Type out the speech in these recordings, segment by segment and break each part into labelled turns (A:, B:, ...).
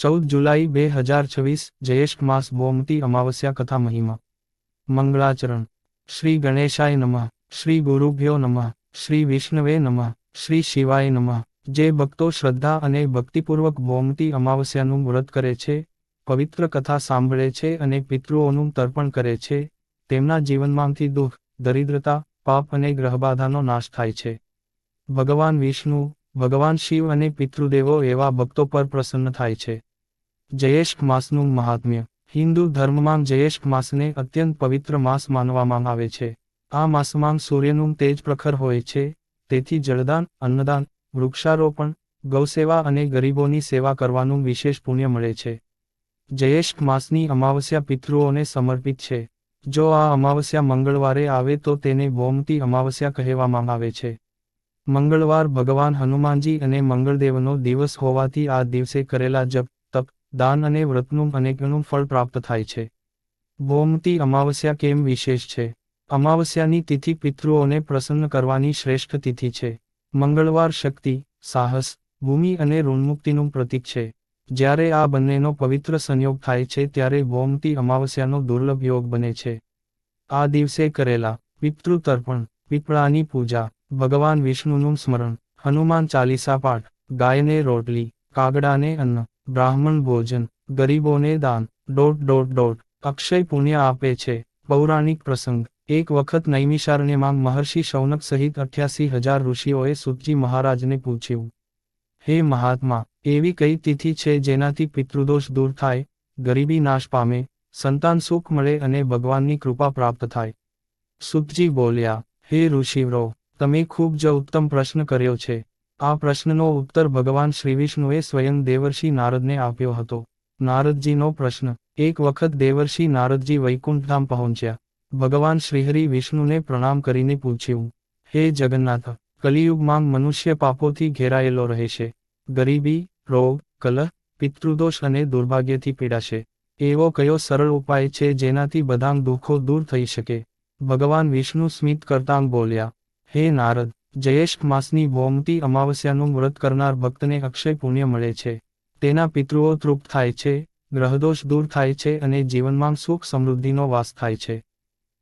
A: 14 જુલાઈ 2026 જ્યેષ્ઠ માસ ગોમતી અમાવસ્યા કથા મહિમા મંગળાચરણ શ્રી ગણેશાય નમઃ શ્રી ગુરુભ્યો નમઃ શ્રી વિષ્ણવે નમઃ શ્રી શિવાય નમઃ જે ભક્તો શ્રદ્ધા અને ભક્તિપૂર્વક ગોમતી અમાવસ્યાનું વ્રત કરે છે પવિત્ર કથા સાંભળે છે અને પિતૃઓનું તર્પણ કરે છે તેમના જીવનમાંથી દુઃખ દરિદ્રતા પાપ અને ગ્રહબાધાનો નાશ થાય છે ભગવાન વિષ્ણુ ભગવાન શિવ અને પિતૃદેવો એવા ભક્તો પર પ્રસન્ન થાય છે જ્યેષ્ઠ માસનું મહાત્મ્ય હિન્દુ ધર્મમાં જ્યેષ્ઠ માસને અત્યંત પવિત્ર માસ માનવામાં આવે છે આ માસમાં સૂર્યનું તેજ પ્રખર હોય છે તેથી જળદાન અન્નદાન વૃક્ષારોપણ ગૌસેવા અને ગરીબોની સેવા કરવાનું વિશેષ પુણ્ય મળે છે જ્યેષ્ઠ માસની અમાવસ્યા પિતૃઓને સમર્પિત છે જો આ અમાવસ્યા મંગળવારે આવે તો તેને ગોમતી અમાવસ્યા કહેવામાં આવે છે મંગળવાર ભગવાન હનુમાનજી અને મંગળદેવનો દિવસ હોવાથી આ દિવસે કરેલા જપ તપ દાન અને વ્રતનું અનેકનું ફળ પ્રાપ્ત થાય છે ગોમતી અમાવસ્યા કેમ વિશેષ છે અમાવસ્યાની તિથિ પિતૃઓને પ્રસન્ન કરવાની શ્રેષ્ઠ તિથિ છે મંગળવાર શક્તિ સાહસ ભૂમિ અને ઋણમુક્તિનું પ્રતીક છે જ્યારે આ બંનેનો પવિત્ર સંયોગ થાય છે ત્યારે ગોમતી અમાવસ્યાનો દુર્લભ યોગ બને છે આ દિવસે કરેલા પિતૃતર્પણ પીપળાની પૂજા ભગવાન વિષ્ણુનું સ્મરણ હનુમાન ચાલીસા પાઠ ગાયને રોટલી કાગડાને અન્ન બ્રાહ્મણ ભોજન ગરીબોને દાન ... અક્ષય પુણ્ય આપે છે પૌરાણિક પ્રસંગ એક વખત નૈમિષારણ્યમાં મહર્ષિ શૌનક સહિત 88,000 ઋષિઓએ સૂતજી મહારાજને પૂછ્યું, હે મહાત્મા, એવી કઈ તિથિ છે જેનાથી પિતૃદોષ દૂર થાય, ગરીબી નાશ પામે, સંતાન સુખ મળે અને ભગવાનની કૃપા પ્રાપ્ત થાય? સૂતજી બોલ્યા, હે ઋષિવરો, તમે ખૂબ જ ઉત્તમ પ્રશ્ન કર્યો છે. આ પ્રશ્નનો ઉત્તર ભગવાન શ્રીવિષ્ણુએ સ્વયં દેવર્ષિ નારદને આપ્યો હતો. નારદજીનો પ્રશ્ન. એક વખત દેવર્ષિ નારદજી વૈકુંઠધામ પહોંચ્યા. ભગવાન શ્રીહરિ વિષ્ણુને પ્રણામ કરીને પૂછ્યું, હે જગન્નાથ, કલિયુગમાં મનુષ્ય પાપોથી ઘેરાયેલો રહેશે. ગરીબી, રોગ, કલહ, પિતૃદોષ અને દુર્ભાગ્યથી પીડાશે. એવો કયો સરળ ઉપાય છે જેનાથી બધાં દુઃખો દૂર થઈ શકે? ભગવાન વિષ્ણુ સ્મિત કરતાં બોલ્યા, હે નારદ, જ્યેષ્ઠ માસની ગોમતી અમાવસ્યાનું વ્રત કરનાર ભક્તને અક્ષય પુણ્ય મળે છે. તેના પિતૃઓ તૃપ્ત થાય છે, ગ્રહદોષ દૂર થાય છે અને જીવનમાં સુખ સમૃદ્ધિનો વાસ થાય છે.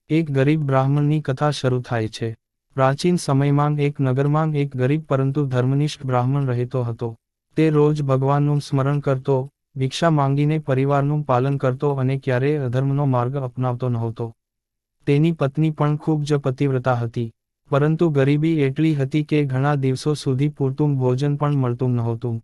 A: એક ગરીબ બ્રાહ્મણની કથા શરૂ થાય છે. પ્રાચીન સમયમાં એક નગરમાં એક ગરીબ પરંતુ ધર્મનિષ્ઠ બ્રાહ્મણ રહેતો હતો. તે રોજ ભગવાનનું સ્મરણ કરતો, ભિક્ષા માંગીને પરિવારનું પાલન કરતો અને ક્યારેય અધર્મનો માર્ગ અપનાવતો નહોતો. તેની પત્ની પણ ખૂબ જ પતિવ્રતા હતી. પરંતુ ગરીબી એટલી હતી કે ઘણા દિવસો સુધી પૂરતું ભોજન પણ મળતું નહોતું.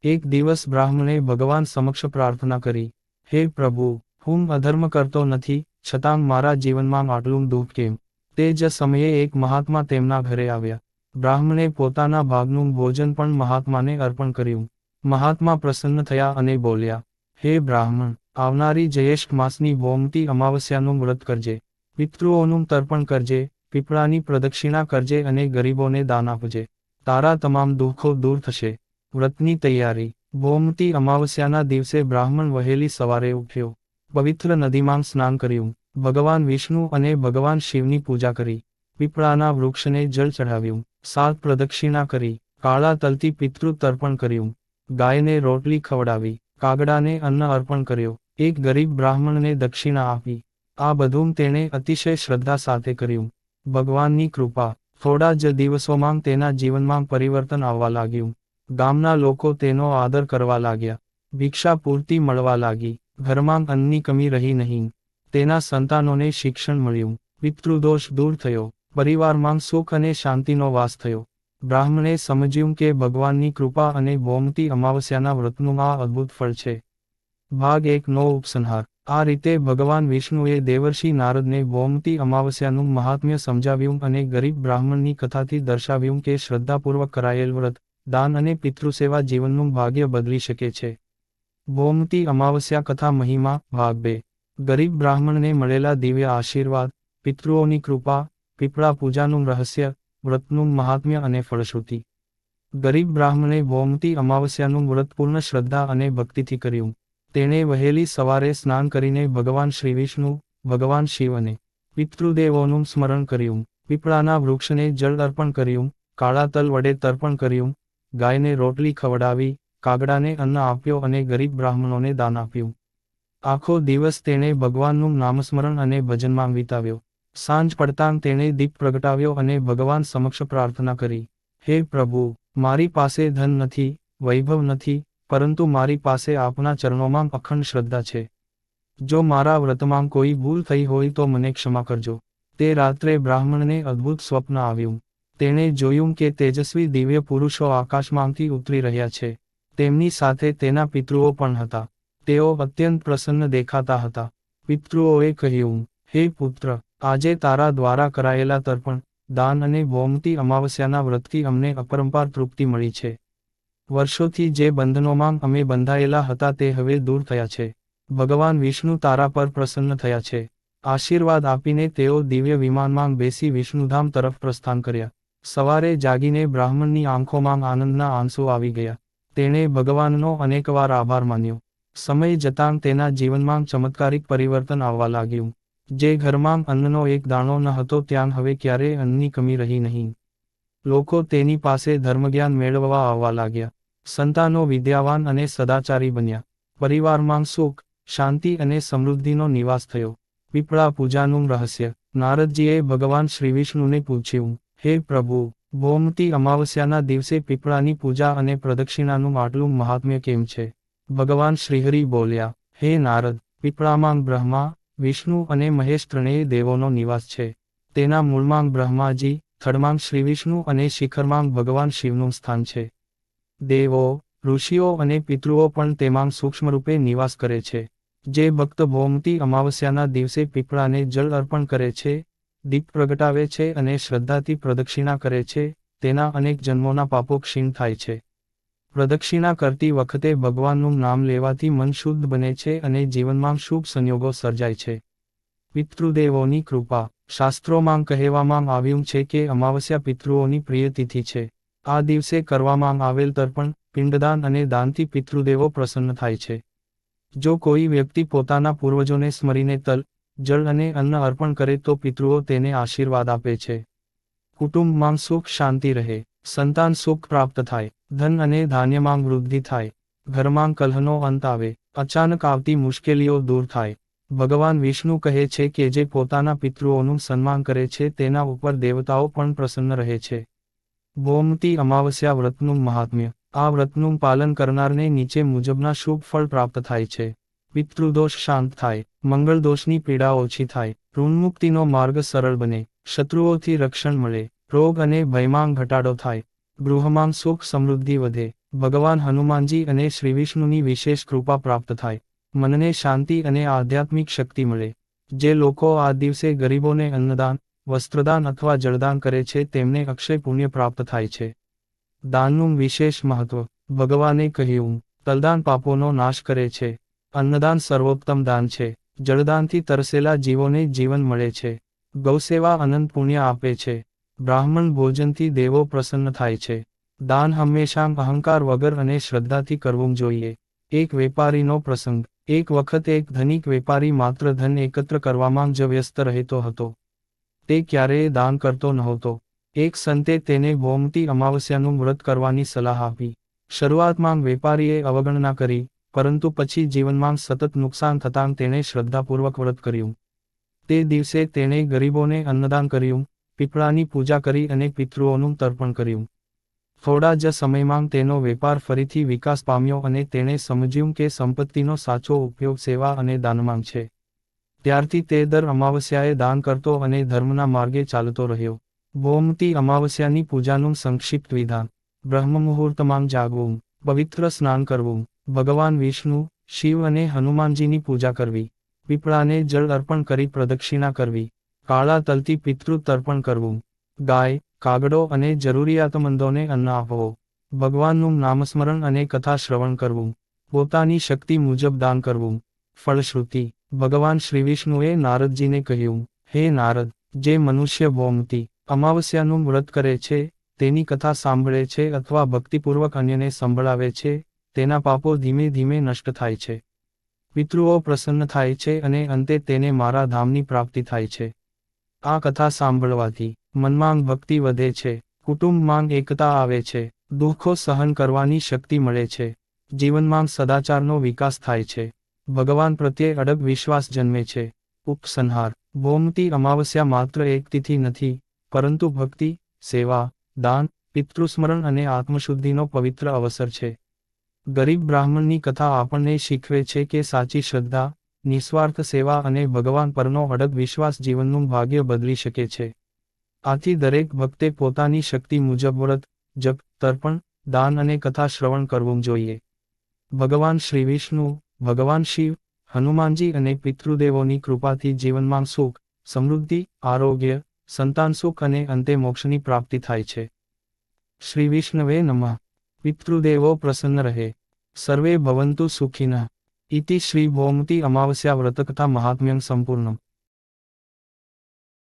A: એક દિવસ બ્રાહ્મણે ભગવાન સમક્ષ પ્રાર્થના કરી, હે પ્રભુ, હું અધર્મ કરતો નથી, છતાં મારા જીવનમાં આટલું દુઃખ કેમ? તે જ સમયે એક મહાત્મા તેમના ઘરે આવ્યા. બ્રાહ્મણે પોતાના ભાગનું ભોજન પણ મહાત્માને અર્પણ કર્યું. મહાત્મા પ્રસન્ન થયા અને બોલ્યા, હે બ્રાહ્મણ, આવનારી જ્યેષ્ઠ માસની ગોમતી અમાવસ્યાનું વ્રત કરજે, પિતૃઓનું તર્પણ કરજે, પીપળાની પ્રદક્ષિણા કરજે અને ગરીબોને દાન આપજે. તારા તમામ દુઃખો દૂર થશે. વ્રતની તૈયારી. ગોમતી અમાવસ્યાના દિવસે બ્રાહ્મણ વહેલી સવારે ઉઠ્યો. પવિત્ર નદીમાં સ્નાન કર્યું. ભગવાન વિષ્ણુ અને ભગવાન શિવની પૂજા કરી. પીપળાના વૃક્ષને જળ ચઢાવ્યું. 7 પ્રદક્ષિણા કરી. કાળા તલથી પિતૃ તર્પણ કર્યું. ગાયને રોટલી ખવડાવી. કાગડાને અન્ન અર્પણ કર્યો. એક ગરીબ બ્રાહ્મણને દક્ષિણા આપી. આ બધું તેણે અતિશય શ્રદ્ધા સાથે કર્યું. ભગવાનની કૃપા. થોડા જ દિવસોમાં તેના જીવનમાં પરિવર્તન આવવા લાગ્યું. ગામના લોકો તેનો આદર કરવા લાગ્યા. ભિક્ષા પૂરતી મળવા લાગી. ઘરમાં અન્નની કમી રહી નહીં. તેના સંતાનોને શિક્ષણ મળ્યું. પિતૃદોષ દૂર થયો. પરિવારમાં સુખ અને શાંતિનો વાસ થયો. બ્રાહ્મણે સમજ્યું કે ભગવાનની કૃપા અને ગોમતી અમાવસ્યાના વ્રતનું આ અદ્ભુત ફળ છે. ભાગ 1 નો ઉપસંહાર. આ રીતે ભગવાન વિષ્ણુએ દેવર્ષિ નારદને ગોમતી અમાવસ્યાનું મહાત્મ્ય સમજાવ્યું અને ગરીબ બ્રાહ્મણની કથાથી દર્શાવ્યું કે શ્રદ્ધાપૂર્વક કરાયેલ વ્રત, દાન અને પિતૃસેવા જીવનનું ભાગ્ય બદલી શકે છે. ગોમતી અમાવસ્યા કથા મહિમા ભાગ 2. ગરીબ બ્રાહ્મણને મળેલા દિવ્ય આશીર્વાદ, પિતૃઓની કૃપા, પીપળા પૂજાનું રહસ્ય, વ્રતનું મહાત્મ્ય અને ફળશ્રુતિ. ગરીબ બ્રાહ્મણે ગોમતી અમાવસ્યાનું વ્રત પૂર્ણ શ્રદ્ધા અને ભક્તિથી કર્યું. તેણે વહેલી સવારે સ્નાન કરીને ભગવાન શ્રીવિષ્ણુ, ભગવાન શિવ અને પિતૃદેવોનું સ્મરણ કર્યું. પીપળાના વૃક્ષને જળ અર્પણ કર્યું. કાળા તલ વડે તર્પણ કર્યું. ગાયને રોટલી ખવડાવી. કાગડાને અન્ન આપ્યો અને ગરીબ બ્રાહ્મણોને દાન આપ્યું. આખો દિવસ તેણે ભગવાનનું નામસ્મરણ અને ભજનમાં વિતાવ્યો. સાંજ પડતાં તેણે દીપ પ્રગટાવ્યો અને ભગવાન સમક્ષ પ્રાર્થના કરી, હે પ્રભુ, મારી પાસે ધન નથી, વૈભવ નથી, પરંતુ મારી પાસે આપના ચરણોમાં અખંડ શ્રદ્ધા છે. જો મારા વ્રતમાં કોઈ ભૂલ થઈ હોય તો મને ક્ષમા કરજો. તે રાત્રે બ્રાહ્મણને અદ્ભુત સ્વપ્ન આવ્યું. તેણે જોયું કે તેજસ્વી દિવ્ય પુરુષો આકાશમાંથી ઉતરી રહ્યા છે. તેમની સાથે તેના પિતૃઓ પણ હતા. તેઓ અત્યંત પ્રસન્ન દેખાતા હતા. પિતૃઓએ કહ્યું, હે પુત્ર, આજે તારા દ્વારા કરાયેલા તર્પણ, દાન અને ભૌમતી અમાવસ્યાના વ્રતથી અમને અપરંપાર તૃપ્તિ મળી છે. વર્ષોથી જે બંધનોમાં અમે બંધાયેલા હતા તે હવે દૂર થયા છે. ભગવાન વિષ્ણુ તારા પર પ્રસન્ન થયા છે. આશીર્વાદ આપીને તેઓ દિવ્ય વિમાનમાં બેસી વિષ્ણુધામ તરફ પ્રસ્થાન કર્યા. સવારે જાગીને બ્રાહ્મણની આંખોમાં આનંદના આંસુ આવી ગયા. તેણે ભગવાનનો અનેકવાર આભાર માન્યો. સમય જતાં તેના જીવનમાં ચમત્કારિક પરિવર્તન આવવા લાગ્યું. જે ઘરમાં અન્નનો એક દાણો ન હતો ત્યાં હવે ક્યારેય અન્નની કમી રહી નહીં. લોકો તેની પાસે ધર્મજ્ઞાન મેળવવા આવવા લાગ્યા. સંતાનો વિદ્યાવાન અને સદાચારી બન્યા. પરિવારમાં સુખ, શાંતિ અને સમૃદ્ધિનો નિવાસ થયો. પીપળા પૂજાનું રહસ્ય. નારદજીએ ભગવાન શ્રીવિષ્ણુને પૂછ્યું, હે પ્રભુ, ભૌમતી અમાવસ્યાના દિવસે પીપળાની પૂજા અને પ્રદક્ષિણાનું આટલું મહાત્મ્ય કેમ છે? ભગવાન શ્રીહરિ બોલ્યા, હે નારદ, પીપળામાં બ્રહ્મા, વિષ્ણુ અને મહેશ ત્રણેય દેવોનો નિવાસ છે. તેના મૂળમાં બ્રહ્માજી, થડમાં શ્રીવિષ્ણુ અને શિખરમાં ભગવાન શિવનું સ્થાન છે. દેવો, ઋષિઓ અને પિતૃઓ પણ તેમાં સૂક્ષ્મરૂપે નિવાસ કરે છે. જે ભક્ત ભૌમતી અમાવસ્યાના દિવસે પીપળાને જળ અર્પણ કરે છે, દીપ પ્રગટાવે છે અને શ્રદ્ધાથી પ્રદક્ષિણા કરે છે, તેના અનેક જન્મોના પાપો ક્ષીણ થાય છે. પ્રદક્ષિણા કરતી વખતે ભગવાનનું નામ લેવાથી મન શુદ્ધ બને છે અને જીવનમાં શુભ સંયોગો સર્જાય છે. પિતૃદેવોની કૃપા. શાસ્ત્રોમાં કહેવામાં આવ્યું છે કે અમાવસ્યા પિતૃઓની પ્રિય તિથિ છે. આ દિવસે કરવામાં આવેલ તર્પણ, પિંડદાન અને દાનથી પિતૃદેવો પ્રસન્ન થાય છે. જો કોઈ વ્યક્તિ પોતાના પૂર્વજોને સ્મરીને તલ, જળ અને અન્ન અર્પણ કરે તો પિતૃઓ તેને આશીર્વાદ આપે છે. કુટુંબમાં સુખ શાંતિ રહે, સંતાન સુખ પ્રાપ્ત થાય, ધન અને ધાન્યમાં વૃદ્ધિ થાય, ઘરમાં કલહનો અંત આવે, અચાનક આવતી મુશ્કેલીઓ દૂર થાય. ભગવાન વિષ્ણુ કહે છે કે જે પોતાના પિતૃઓનું સન્માન કરે છે તેના ઉપર દેવતાઓ પણ પ્રસન્ન રહે છે. ભૌમતી અમાવસ્યા વ્રતનું મહાત્મ્ય. આ વ્રતનું પાલન કરનારને નીચે મુજબના શુભ ફળ પ્રાપ્ત થાય છે. પિતૃદોષ શાંત થાય, મંગળદોષની પીડા ઓછી થાય, ઋણમુક્તિનો માર્ગ સરળ બને, શત્રુઓથી રક્ષણ મળે, રોગ અને ભયમાં ઘટાડો થાય, ગૃહમાં સુખ સમૃદ્ધિ વધે, ભગવાન હનુમાનજી અને શ્રીવિષ્ણુની વિશેષ કૃપા પ્રાપ્ત થાય, મનને શાંતિ અને આધ્યાત્મિક શક્તિ મળે. જે લોકો આ દિવસે ગરીબોને અન્નદાન, વસ્ત્રદાન અથવા જળદાન કરે છે તેમને અક્ષય પુણ્ય પ્રાપ્ત થાય છે. દાનનું વિશેષ મહત્વ. ભગવાને કહ્યું, તલદાન પાપોનો નાશ કરે છે, અન્નદાન સર્વોત્તમ દાન છે, જળદાનથી તરસેલા જીવોને જીવન મળે છે, ગૌસેવા અનંત પુણ્ય આપે છે, બ્રાહ્મણ ભોજનથી દેવો પ્રસન્ન થાય છે. દાન હંમેશા અહંકાર વગર અને શ્રદ્ધાથી કરવું જોઈએ. એક વેપારીનો પ્રસંગ. એક વખત એક ધનિક વેપારી માત્ર ધન એકત્ર કરવામાં જ વ્યસ્ત રહેતો હતો. તે ક્યારેય દાન કરતો નહોતો. એક સંતે તેને ભૌમતી અમાવસ્યાનું વ્રત કરવાની સલાહ આપી. શરૂઆતમાં વેપારીએ અવગણના કરી, પરંતુ પછી જીવનમાં સતત નુકસાન થતાં તેણે શ્રદ્ધાપૂર્વક વ્રત કર્યું. તે દિવસે તેણે ગરીબોને અન્નદાન કર્યું, પીપળાની પૂજા કરી અને પિતૃઓનું તર્પણ કર્યું. થોડા જ સમયમાં તેનો વેપાર ફરીથી વિકાસ પામ્યો અને તેણે સમજ્યું કે સંપત્તિનો સાચો ઉપયોગ સેવા અને દાનમાં છે. ત્યારથી તે દર અમાવસ્યાએ દાન કરતો અને ધર્મના માર્ગે ચાલતો રહ્યો. ભૌમતી અમાવસ્યાની પૂજાનું સંક્ષિપ્ત વિધાન. બ્રહ્મ મુહૂર્તમાં જાગવું, પવિત્ર સ્નાન કરવું, ભગવાન વિષ્ણુ, શિવ અને હનુમાનજીની પૂજા કરવી, પીપળાને જળ અર્પણ કરી પ્રદક્ષિણા કરવી, કાળા તલથી પિતૃ તર્પણ કરવું, ગાય, કાગડો અને જરૂરિયાતમંદોને અન્ન આપવો, ભગવાનનું નામસ્મરણ અને કથા શ્રવણ કરવું, પોતાની શક્તિ મુજબ દાન કરવું. ફળશ્રુતિ. ભગવાન શ્રીવિષ્ણુએ નારદજીને કહ્યું, હે નારદ, જે મનુષ્ય ભૌમતી અમાવસ્યાનું વ્રત કરે છે, તેની કથા સાંભળે છે અથવા ભક્તિપૂર્વક અન્યને સંભળાવે છે, તેના પાપો ધીમે ધીમે નષ્ટ થાય છે. પિતૃઓ પ્રસન્ન થાય છે અને અંતે તેને મારા ધામની પ્રાપ્તિ થાય છે. આ કથા સાંભળવાથી મનમાં ભક્તિ વધે છે, કુટુંબમાં એકતા આવે છે, દુઃખો સહન કરવાની શક્તિ મળે છે, જીવનમાં સદાચારનો વિકાસ થાય છે. ભગવાન પ્રત્યે અડગ વિશ્વાસ જન્મે છે. ઉપસંહાર. ગોમતી અમાવસ્યા માત્ર એક તિથિ નથી, પરંતુ ભક્તિ, સેવા, દાન, પિતૃસ્મરણ અને આત્મશુદ્ધિનો પવિત્ર અવસર છે. ગરીબ બ્રાહ્મણની કથા આપણને શીખવે છે કે સાચી શ્રદ્ધા, નિસ્વાર્થ સેવા અને ભગવાન પરનો અડગ વિશ્વાસ જીવનનું ભાગ્ય બદલી શકે છે. આથી દરેક ભક્તે પોતાની શક્તિ મુજબ વ્રત, જપ, તર્પણ, દાન અને કથા શ્રવણ કરવું જોઈએ. ભગવાન શ્રી વિષ્ણુ, ભગવાન શિવ, હનુમાનજી અને પિતૃદેવોની કૃપાથી જીવનમાં સુખ, સમૃદ્ધિ, આરોગ્ય, સંતાન સુખ અને અંતે મોક્ષની પ્રાપ્તિ થાય છે. શ્રી વિષ્ણવે નમઃ. પિતૃદેવો પ્રસન્ન રહે. સર્વે ભવન્તુ સુખિનઃ. ઇતિ શ્રી ગોમતી અમાવસ્યા વ્રતકથા મહાત્મ્યં સંપૂર્ણમ.